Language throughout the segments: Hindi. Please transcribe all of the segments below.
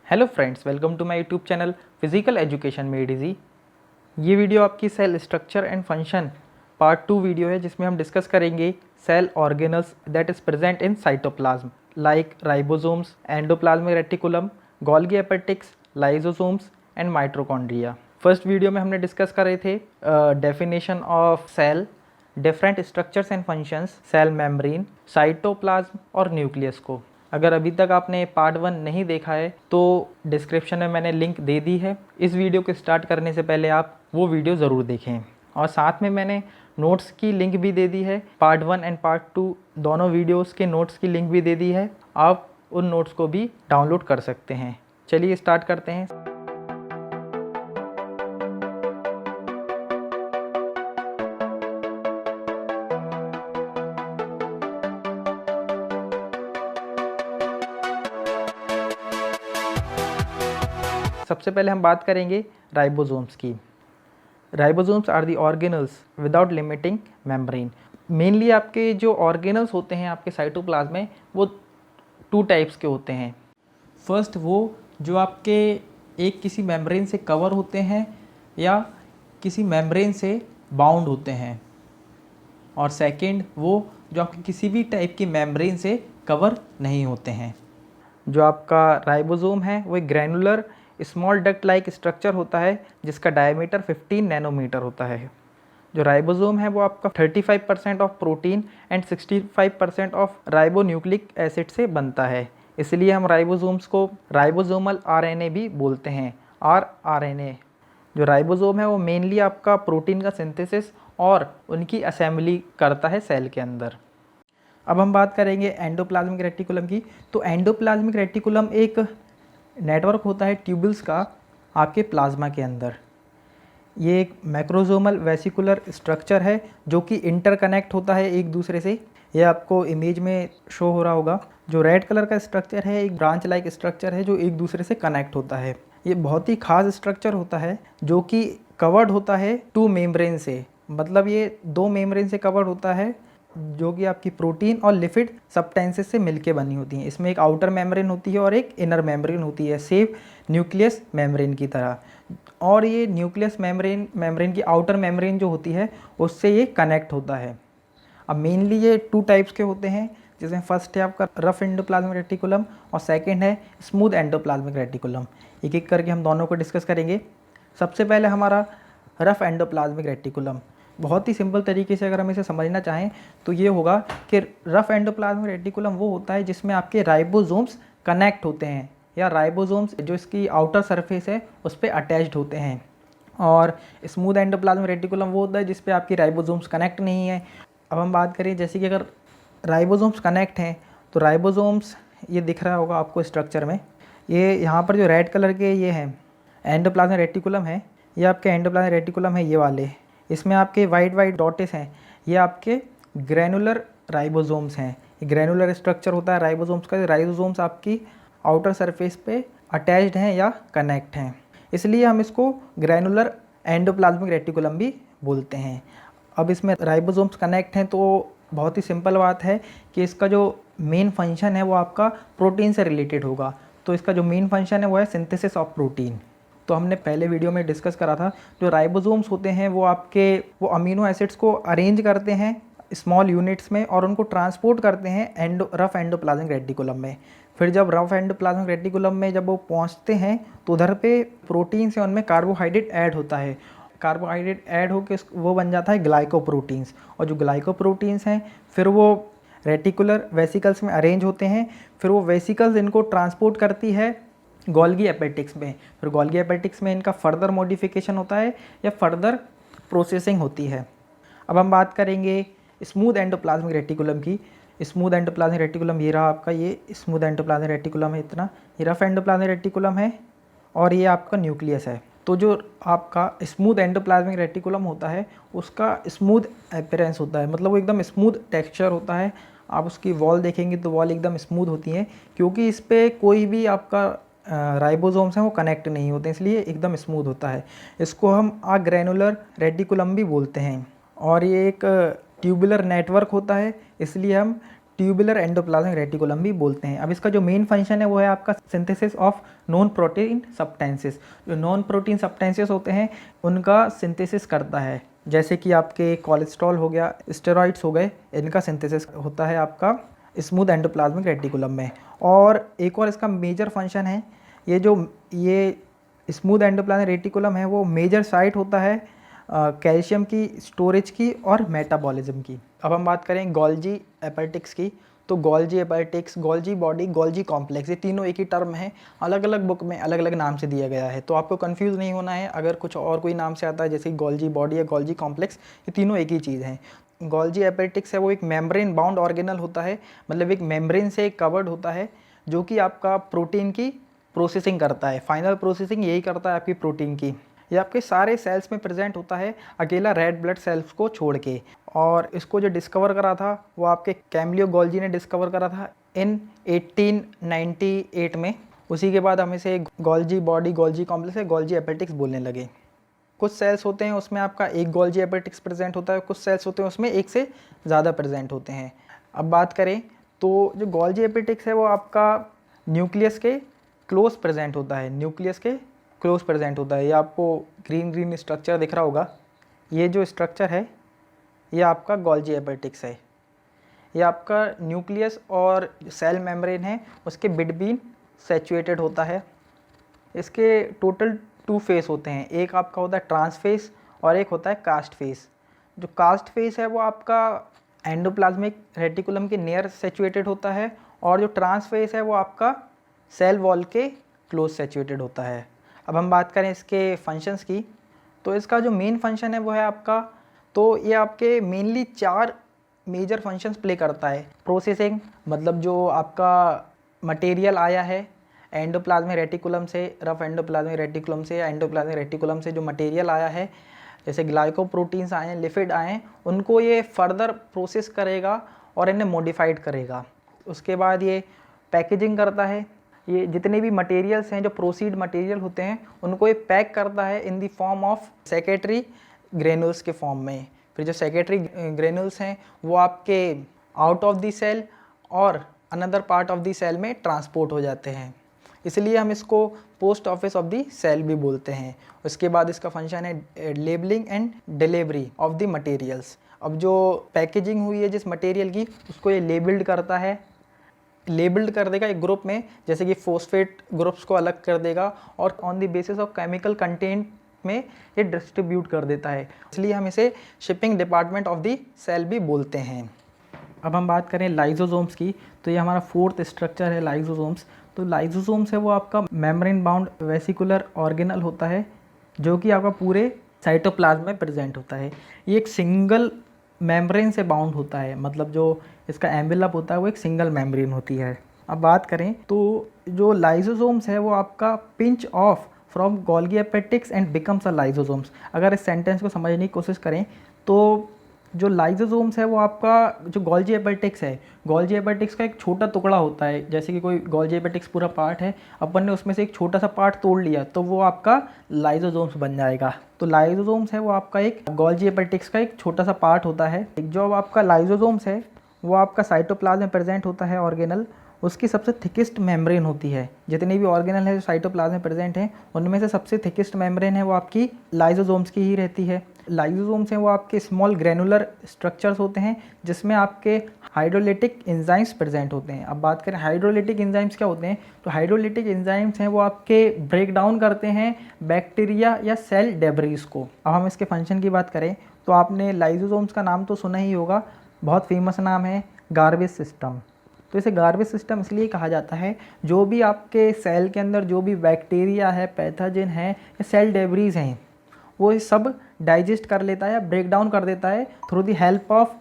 Hello friends, welcome to my YouTube channel physical education made easy. ये वीडियो आपकी cell structure and function part 2 video है, जिसमें हम डिस्कस करेंगे cell organelles that is present in cytoplasm like ribosomes, endoplasmic reticulum, Golgi apparatus, lysosomes and mitochondria. First video में हमने डिस्कस कर रहे थे definition of cell, different structures and functions, cell membrane, cytoplasm और न्यूक्लियस को। अगर अभी तक आपने पार्ट 1 नहीं देखा है तो डिस्क्रिप्शन में मैंने लिंक दे दी है। इस वीडियो को स्टार्ट करने से पहले आप वो वीडियो ज़रूर देखें, और साथ में मैंने नोट्स की लिंक भी दे दी है। पार्ट 1 एंड पार्ट 2 दोनों वीडियोस के नोट्स की लिंक भी दे दी है, आप उन नोट्स को भी डाउनलोड कर सकते हैं। चलिए स्टार्ट करते हैं। सबसे पहले हम बात करेंगे राइबोसोम्स की। Ribosomes are the organelles without limiting membrane. Mainly आपके जो ऑर्गेनल्स होते हैं आपके साइटोप्लाज्म में, वो 2 टाइप्स के होते हैं। फर्स्ट वो जो आपके एक किसी मेम्ब्रेन से कवर होते हैं या किसी मेम्ब्रेन से बाउंड होते हैं, और सेकंड वो जो आपके किसी भी टाइप की मेम्ब्रेन से कवर नहीं होते हैं। जो आपका राइबोसोम है वो एक granular small duct like structure होता है, जिसका डायमीटर 15 नैनोमीटर होता है। जो राइबोसोम है वो आपका 35% of protein and 65% of ribonucleic acid से बनता है, इसलिए हम राइबोसोम्स को राइबोसोमल आरएनए भी बोलते हैं, आरआरएनए। जो राइबोसोम है वो मेनली आपका प्रोटीन का सिंथेसिस और उनकी असेंबली करता है सेल के अंदर। अब हम बात करेंगे एंडोप्लाज्मिक रेटिकुलम की। तो एंडोप्लाज्मिक रेटिकुलम एक नेटवर्क होता है ट्यूबल्स का आपके प्लाज्मा के अंदर। ये एक मैक्रोसोमल वेसिकुलर स्ट्रक्चर है जो कि इंटरकनेक्ट होता है एक दूसरे से। ये आपको इमेज में शो हो रहा होगा। जो रेड कलर का स्ट्रक्चर है एक ब्रांच लाइक स्ट्रक्चर है जो एक दूसरे से कनेक्ट होता है। ये बहुत ही खास स्ट्रक्चर होता है जो कि कवर्ड होता है 2 मेम्ब्रेन से, मतलब ये 2 मेम्ब्रेन से कवर्ड होता है, जो कि आपकी प्रोटीन और लिपिड सब्सटेंसेस से मिलके बनी होती हैं। इसमें एक आउटर मेम्ब्रेन होती है और एक इनर मेम्ब्रेन होती है, सेम न्यूक्लियस मेम्ब्रेन की तरह। और ये न्यूक्लियस मेम्ब्रेन की आउटर मेम्ब्रेन जो होती है उससे ये कनेक्ट होता है। अब मेनली ये 2 टाइप्स के होते हैं, जिसमें फर्स्ट है आपका रफ एंडोप्लाज्मिक रेटिकुलम और सेकेंड है स्मूथ एंडोप्लाज्मिक रेटिकुलम। एक एक करके हम दोनों को डिस्कस करेंगे। सबसे पहले हमारा रफ एंडोप्लाज्मिक रेटिकुलम। बहुत ही सिंपल तरीके से अगर हम इसे समझना चाहें तो ये होगा कि रफ एंडोप्लाज्मिक रेटिकुलम वो होता है जिसमें आपके राइबोसोम्स कनेक्ट होते हैं, या राइबोसोम्स जो इसकी आउटर सरफेस है उस पर अटैच्ड होते हैं। और स्मूथ एंडोप्लाज्मिक रेटिकुलम वो होता है जिस पे आपकी राइबोसोम्स कनेक्ट नहीं है। अब हम बात करें जैसे कि अगर राइबोसोम्स कनेक्ट हैं तो राइबोसोम्स ये दिख रहा होगा आपको स्ट्रक्चर में। ये यहाँ पर जो रेड कलर के ये हैं एंडोप्लाज्मिक रेटिकुलम है, ये आपके एंडोप्लाज्मिक रेटिकुलम है ये वाले। इसमें आपके वाइट डॉटेस हैं, ये आपके ग्रैनुलर राइबोसोम्स हैं। ग्रैनुलर स्ट्रक्चर होता है राइबोसोम्स का। राइबोसोम्स आपकी आउटर सरफेस पे अटैच्ड हैं या कनेक्ट हैं, इसलिए हम इसको ग्रैनुलर एंडोप्लाज्मिक रेटिकुलम भी बोलते हैं। अब इसमें राइबोसोम्स कनेक्ट हैं तो बहुत ही सिंपल बात है कि इसका जो मेन फंक्शन है वो आपका प्रोटीन से रिलेटेड होगा। तो इसका जो मेन फंक्शन है वो है सिंथेसिस ऑफ प्रोटीन। तो हमने पहले वीडियो में डिस्कस करा था, जो राइबोसोम्स होते हैं वो अमीनो एसिड्स को अरेंज करते हैं स्मॉल यूनिट्स में और उनको ट्रांसपोर्ट करते हैं रफ एंडोप्लाज्मिक रेटिकुलम में। फिर जब रफ एंडोप्लाज्मिक रेटिकुलम में जब वो पहुंचते हैं तो उधर पे प्रोटीन से उनमें कार्बोहाइड्रेट ऐड होता है। कार्बोहाइड्रेट ऐड होकर वो बन जाता है ग्लाइकोप्रोटीन्स, और जो ग्लाइकोप्रोटीन्स हैं फिर वो रेटिकुलर वेसिकल्स में अरेंज होते हैं। फिर वो वेसिकल्स इनको ट्रांसपोर्ट करती है गोल्गी एपेटिक्स में। फिर गोल्गी एपेटिक्स में इनका फर्दर मॉडिफिकेशन होता है या फर्दर प्रोसेसिंग होती है। अब हम बात करेंगे स्मूथ एंडोप्लाज्मिक रेटिकुलम की। स्मूथ एंडोप्लाज्मिक रेटिकुलम ये रहा आपका, ये स्मूथ एंडोप्लाज्मिक रेटिकुलम है इतना। ये रफ एंडोप्लाज्मिक रेटिकुलम है और ये आपका न्यूक्लियस है। तो जो आपका स्मूथ एंडोप्लाज्मिक रेटिकुलम होता है उसका स्मूथ अपीयरेंस होता है, मतलब वो एकदम स्मूथ टेक्सचर होता है। आप उसकी वॉल देखेंगे तो वॉल एकदम स्मूथ होती है, क्योंकि इस पर कोई भी आपका राइबोसोम्स हैं वो कनेक्ट नहीं होते, इसलिए एकदम स्मूथ होता है। इसको हम ग्रैनुलर रेटिकुलम भी बोलते हैं। और ये एक ट्यूबुलर नेटवर्क होता है, इसलिए हम ट्यूबुलर एंडोप्लाज्मिक रेटिकुलम भी बोलते हैं। अब इसका जो मेन फंक्शन है वो है आपका synthesis of non protein substances. जो नॉन प्रोटीन सब्सटेंसेस होते हैं उनका सिंथेसिस करता है, जैसे कि आपके कोलेस्ट्रॉल हो गया, स्टेरॉइड्स हो गए, इनका सिंथेसिस होता है आपका स्मूथ एंडोप्लाज्मिक रेटिकुलम में। और एक और इसका मेजर फंक्शन है, ये स्मूथ एंडोप्लाज्मिक रेटिकुलम है वो मेजर साइट होता है कैल्शियम की स्टोरेज की और मेटाबॉलिज्म की। अब हम बात करें गोल्जी एपेटिक्स की, तो Golgi apparatus, Golgi body, Golgi complex, ये तीनों एक ही टर्म है, अलग अलग बुक में अलग अलग नाम से दिया गया है, तो आपको कंफ्यूज नहीं होना है अगर कुछ और कोई नाम से आता है जैसे गोल्जी बॉडी या गोल्जी कॉम्प्लेक्स, ये तीनों एक ही चीज़ हैं। गोल्जी एपेटिक्स है वो एक मेम्ब्रेन बाउंड ऑर्गेनल होता है, मतलब एक मेम्ब्रेन से कवर्ड होता है जो कि आपका प्रोटीन की प्रोसेसिंग करता है, फाइनल प्रोसेसिंग यही करता है आपकी प्रोटीन की। ये आपके सारे सेल्स में प्रेजेंट होता है अकेला रेड ब्लड सेल्स को छोड़ के। और इसको जो डिस्कवर करा था वो आपके कैम्लियो गोल्जी ने डिस्कवर करा था इन 1898 में। उसी के बाद हम इसे गोल्जी बॉडी, गोल्जी कॉम्प्लेक्स या गोल्जी एपेटिक्स बोलने लगे। कुछ सेल्स होते हैं उसमें आपका एक गोल्जी एपेटिक्स प्रेजेंट होता है, कुछ सेल्स होते हैं उसमें एक से ज़्यादा प्रेजेंट होते हैं। अब बात करें तो जो गोल्जी एपेटिक्स है वो आपका न्यूक्लियस के क्लोज प्रेजेंट होता है, न्यूक्लियस के क्लोज प्रेजेंट होता है। ये आपको ग्रीन ग्रीन स्ट्रक्चर दिख रहा होगा, ये जो स्ट्रक्चर है ये आपका गोल्जी एपेटिक्स है। ये आपका न्यूक्लियस और सेल मेम्ब्रेन है उसके बिटवीन सैचुएटेड होता है। इसके टोटल 2 फेस होते हैं, एक आपका होता है ट्रांस फेस और एक होता है कास्ट फेस। जो कास्ट फेस है वो आपका एंडोप्लाज्मिक रेटिकुलम के नियर सैचुएटेड होता है और जो ट्रांस फेस है वो आपका सेल वॉल के क्लोज सैचुएटेड होता है। अब हम बात करें इसके फंक्शंस की, तो इसका जो मेन फंक्शन है वो है आपका, तो ये आपके मेनली 4 मेजर फंक्शंस प्ले करता है। प्रोसेसिंग, मतलब जो आपका मटेरियल आया है एंडोप्लाज्मिक रेटिकुलम से, रफ एंडोप्लाज्मिक रेटिकुलम से या एंडोप्लाज्मिक रेटिकुलम से जो मटेरियल आया है, जैसे ग्लाइकोप्रोटीन्स आए हैं, लिपिड आए हैं, उनको ये फर्दर प्रोसेस करेगा और इन्हें मॉडिफाइड करेगा। उसके बाद ये पैकेजिंग करता है, ये जितने भी मटेरियल्स हैं जो प्रोसीड मटेरियल होते हैं उनको ये पैक करता है in the form of secretory granules के फॉर्म में। फिर जो सेकेटरी ग्रेनुल्स हैं वो आपके आउट ऑफ द सेल और another part of the cell में ट्रांसपोर्ट हो जाते हैं, इसलिए हम इसको post office of the cell भी बोलते हैं। उसके बाद इसका फंक्शन है labelling and delivery of the materials. अब जो पैकेजिंग हुई है जिस मटेरियल की उसको ये लेबल्ड करता है, लेबल्ड कर देगा एक ग्रुप में, जैसे कि फॉस्फेट ग्रुप्स को अलग कर देगा और on the basis of chemical content में ये डिस्ट्रीब्यूट कर देता है, इसलिए हम इसे shipping department of the cell भी बोलते हैं। अब हम बात करें लाइजोसोम्स की, तो ये हमारा 4th स्ट्रक्चर है लाइजोसोम्स। तो लाइजोसोम्स है वो आपका मेम्ब्रेन बाउंड वेसिकुलर ऑर्गेनल होता है जो कि आपका पूरे साइटोप्लाज्म में प्रेजेंट होता है। ये एक सिंगल मेम्ब्रेन से बाउंड होता है, मतलब जो इसका एम्बुलप होता है वो एक सिंगल मेम्ब्रेन होती है। अब बात करें तो जो लाइजोसोम्स है वो आपका pinch off from Golgi apparatus and becomes a lysosomes. अगर इस सेंटेंस को समझने की कोशिश करें तो जो लाइजोसोम्स है वो आपका जो गोल्जी एपेटिक्स है, गोल्जी एपेटिक्स का एक छोटा टुकड़ा होता है, जैसे कि कोई गोल्जी एपेटिक्स पूरा पार्ट है, अपन ने उसमें से एक छोटा सा पार्ट तोड़ लिया तो वो आपका लाइजोसोम्स बन जाएगा। तो लाइजोसोम्स है वो आपका एक गोल्जी एपेटिक्स का एक छोटा सा पार्ट होता है। जो आपका लाइजोसोम्स है वो आपका साइटोप्लाज्म में प्रेजेंट होता है ऑर्गेनल, उसकी सबसे थिकेस्ट मेम्ब्रेन होती है। जितने भी ऑर्गेनल है जो साइटोप्लाज्म में प्रेजेंट हैं उनमें से सबसे थिकेस्ट मेम्ब्रेन है वो आपकी लाइजोसोम्स की ही रहती है। लाइजोसोम्स हैं वो आपके स्मॉल ग्रेनुलर स्ट्रक्चर्स होते हैं जिसमें आपके हाइड्रोलिटिक एंजाइम्स प्रेजेंट होते हैं। अब बात करें हाइड्रोलिटिक एंजाइम्स क्या होते हैं, तो हाइड्रोलिटिक एंजाइम्स हैं वो आपके ब्रेक डाउन करते हैं बैक्टीरिया या सेल डेब्रीज को। अब हम इसके फंक्शन की बात करें तो आपने लाइजोसोम्स का नाम तो सुना ही होगा, बहुत फेमस नाम है गार्बेज सिस्टम। तो इसे गार्बेज सिस्टम इसलिए कहा जाता है जो भी आपके सेल के अंदर जो भी बैक्टीरिया है, पैथोजन है या सेल डेब्रीज हैं वो ये सब डाइजेस्ट कर लेता है या ब्रेक डाउन कर देता है through the help of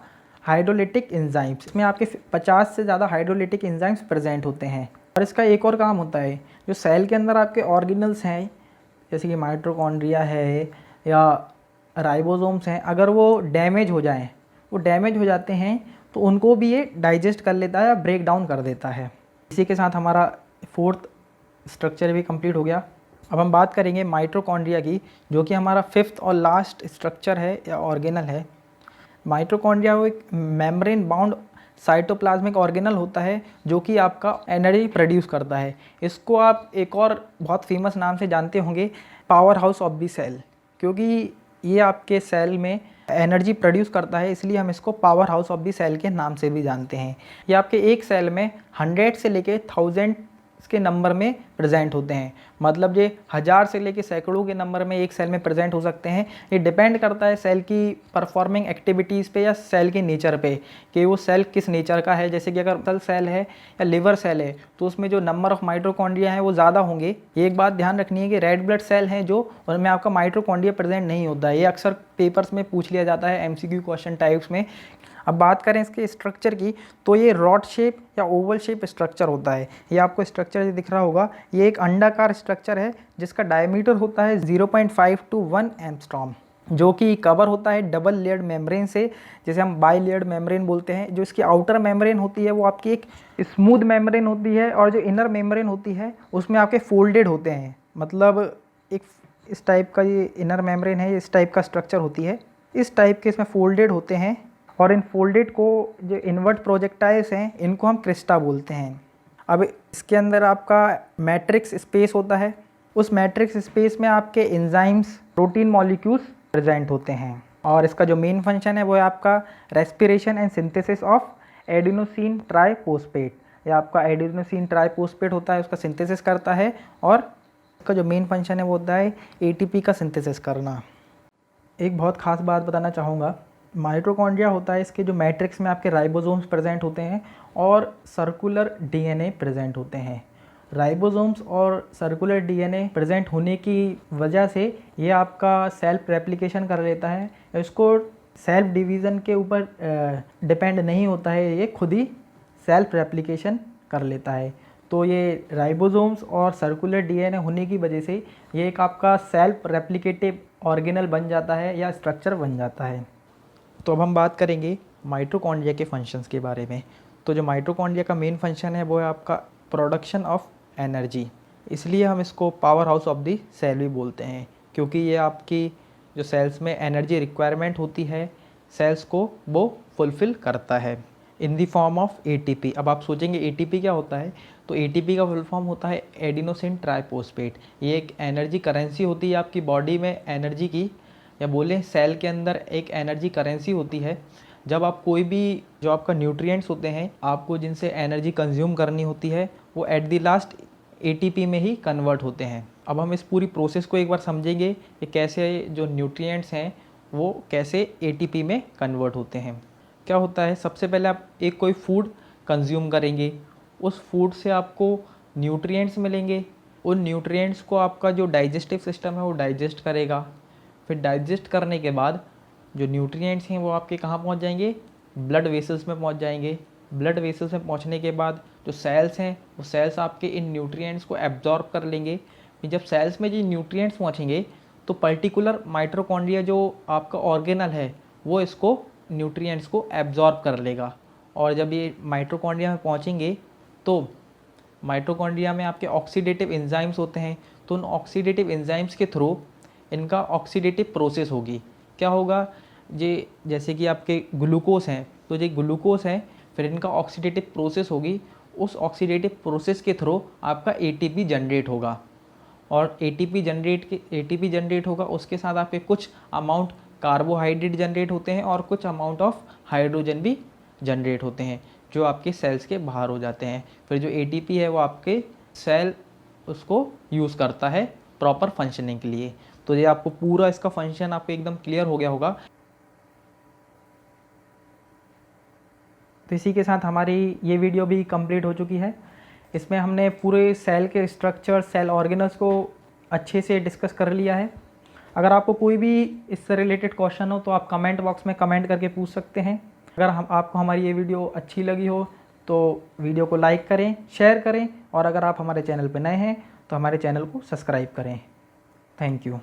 hydrolytic enzymes. इसमें आपके 50 से ज़्यादा हाइड्रोलिटिक एंजाइम्स प्रेजेंट होते हैं। और इसका एक और काम होता है, जो सेल के अंदर आपके ऑर्गेनल्स हैं जैसे कि माइटोकॉन्ड्रिया है या राइबोसोम्स हैं, अगर वो डैमेज हो जाएँ, वो डैमेज हो जाते हैं तो उनको भी ये डाइजेस्ट कर लेता है या ब्रेक डाउन कर देता है। इसी के साथ हमारा 4th स्ट्रक्चर भी कंप्लीट हो गया। अब हम बात करेंगे माइटोकॉन्ड्रिया की, जो कि हमारा 5th और लास्ट स्ट्रक्चर है या ऑर्गेनल है। माइटोकॉन्ड्रिया वो एक मेम्ब्रेन बाउंड साइटोप्लाज्मिक ऑर्गेनल होता है जो कि आपका एनर्जी प्रोड्यूस करता है। इसको आप एक और बहुत फेमस नाम से जानते होंगे, powerhouse of the cell, क्योंकि ये आपके सेल में एनर्जी प्रोड्यूस करता है, इसलिए हम इसको powerhouse of the cell के नाम से भी जानते हैं। ये आपके एक सेल में 100 से लेके 1000 के नंबर में प्रेजेंट होते हैं, मतलब ये 1000 से लेके सैकड़ों के नंबर में एक सेल में प्रेजेंट हो सकते हैं। ये डिपेंड करता है सेल की परफॉर्मिंग एक्टिविटीज़ पे या सेल के नेचर पे कि वो सेल किस नेचर का है। जैसे कि अगर मसल सेल है या लिवर सेल है तो उसमें जो नंबर ऑफ माइटोकॉन्ड्रिया हैं वो ज़्यादा होंगे। एक बात ध्यान रखनी है कि रेड ब्लड सेल हैं जो उनमें आपका माइटोकॉन्ड्रिया प्रेजेंट नहीं होता है। ये अक्सर पेपर्स में पूछ लिया जाता है MCQ क्वेश्चन टाइप्स में। अब बात करें इसके स्ट्रक्चर की तो ये रॉड शेप या ओवल शेप स्ट्रक्चर होता है। ये आपको स्ट्रक्चर दिख रहा होगा, ये एक अंडाकार स्ट्रक्चर है जिसका डायमीटर होता है 0.5 to 1 एंगस्ट्रॉम, जो कि कवर होता है डबल लेयर्ड मेम्ब्रेन से, जिसे हम बाई लेयर्ड मेम्ब्रेन बोलते हैं। जो इसकी आउटर मेम्ब्रेन होती है वो आपकी एक स्मूथ मेम्ब्रेन होती है, और जो इनर मेम्ब्रेन होती है उसमें आपके फोल्डेड होते हैं, मतलब एक इस टाइप का ये इनर मेम्ब्रेन है, इस टाइप का स्ट्रक्चर होती है, इस टाइप के इसमें फोल्डेड होते हैं। और इन फोल्डेड को जो इनवर्ट प्रोजेक्टाइल्स हैं इनको हम क्रिस्टा बोलते हैं। अब इसके अंदर आपका मैट्रिक्स स्पेस होता है, उस मैट्रिक्स स्पेस में आपके एंजाइम्स, प्रोटीन मॉलिक्यूल्स प्रेजेंट होते हैं। और इसका जो मेन फंक्शन है वो है आपका respiration and synthesis of adenosine triphosphate. या आपका एडिनोसिन ट्राइफॉस्फेट होता है, उसका सिंथेसिस करता है, और इसका जो मेन फंक्शन है वो होता है ATP का सिंथेसिस करना। एक बहुत ख़ास बात बताना चाहूँगा, माइटोकॉन्ड्रिया होता है, इसके जो मैट्रिक्स में आपके राइबोसोम्स प्रेजेंट होते हैं और सर्कुलर DNA प्रेजेंट होते हैं। राइबोसोम्स और सर्कुलर DNA प्रेजेंट होने की वजह से ये आपका सेल्फ रेप्लिकेशन कर लेता है। इसको सेल्फ डिवीज़न के ऊपर डिपेंड नहीं होता है, ये खुद ही सेल्फ रेप्लिकेशन कर लेता है। तो ये राइबोसोम्स और सर्कुलर DNA होने की वजह से ये एक आपका सेल्फ रेप्लिकेटिव ऑर्गेनल बन जाता है या स्ट्रक्चर बन जाता है। तो अब हम बात करेंगे माइटोकॉन्ड्रिया के फंक्शंस के बारे में। तो जो माइटोकॉन्ड्रिया का मेन फंक्शन है वो है आपका प्रोडक्शन ऑफ एनर्जी, इसलिए हम इसको powerhouse of the cell भी बोलते हैं, क्योंकि ये आपकी जो सेल्स में एनर्जी रिक्वायरमेंट होती है सेल्स को वो फुलफ़िल करता है in the form of ATP। अब आप सोचेंगे ATP क्या होता है, तो ATP का फुल फॉर्म होता है एडिनोसिन ट्राइफॉस्फेट। ये एक एनर्जी करेंसी होती है आपकी बॉडी में एनर्जी की, या बोलें सेल के अंदर एक एनर्जी करेंसी होती है। जब आप कोई भी जो आपका न्यूट्रिएंट्स होते हैं आपको जिनसे एनर्जी कंज्यूम करनी होती है वो एट द लास्ट ATP में ही कन्वर्ट होते हैं। अब हम इस पूरी प्रोसेस को एक बार समझेंगे कि कैसे जो न्यूट्रिएंट्स हैं वो कैसे ATP में कन्वर्ट होते हैं। क्या होता है, सबसे पहले आप एक कोई फूड कंज्यूम करेंगे, उस फूड से आपको न्यूट्रिएंट्स मिलेंगे, उन न्यूट्रिएंट्स को आपका जो डाइजेस्टिव सिस्टम है वो डाइजेस्ट करेगा। फिर डाइजेस्ट करने के बाद जो न्यूट्रिएंट्स हैं वो आपके कहाँ पहुँच जाएंगे, ब्लड वेसल्स में पहुँच जाएंगे। ब्लड वेसल्स में पहुँचने के बाद जो सेल्स हैं वो सेल्स आपके इन न्यूट्रिएंट्स को एब्जॉर्ब कर लेंगे। फिर जब सेल्स में जो न्यूट्रिएंट्स पहुँचेंगे तो पर्टिकुलर माइटोकॉन्ड्रिया जो आपका ऑर्गेनल है वो इसको न्यूट्रिएंट्स को एब्जॉर्ब कर लेगा। और जब ये माइटोकॉन्ड्रिया में पहुँचेंगे तो माइटोकॉन्ड्रिया में आपके ऑक्सीडेटिव एंजाइम्स होते हैं, तो उन ऑक्सीडेटिव एंजाइम्स के थ्रू इनका ऑक्सीडेटिव प्रोसेस होगी। क्या होगा, ये जैसे कि आपके ग्लूकोज हैं तो ये ग्लूकोज हैं, फिर इनका ऑक्सीडेटिव प्रोसेस होगी, उस ऑक्सीडेटिव प्रोसेस के थ्रू आपका ATP जनरेट होगा। और ATP जनरेट होगा, उसके साथ आपके कुछ अमाउंट कार्बोहाइड्रेट जनरेट होते हैं और कुछ अमाउंट ऑफ हाइड्रोजन भी जनरेट होते हैं जो आपके सेल्स के बाहर हो जाते हैं। फिर जो ATP है वो आपके सेल उसको यूज़ करता है प्रॉपर फंक्शनिंग के लिए। तो ये आपको पूरा इसका फंक्शन आपको एकदम क्लियर हो गया होगा। तो इसी के साथ हमारी ये वीडियो भी कंप्लीट हो चुकी है। इसमें हमने पूरे सेल के स्ट्रक्चर, सेल ऑर्गेनल्स को अच्छे से डिस्कस कर लिया है। अगर आपको कोई भी इससे रिलेटेड क्वेश्चन हो तो आप कमेंट बॉक्स में कमेंट करके पूछ सकते हैं। अगर आपको हमारी ये वीडियो अच्छी लगी हो तो वीडियो को लाइक करें, शेयर करें, और अगर आप हमारे चैनल पर नए हैं तो हमारे चैनल को सब्सक्राइब करें। Thank you.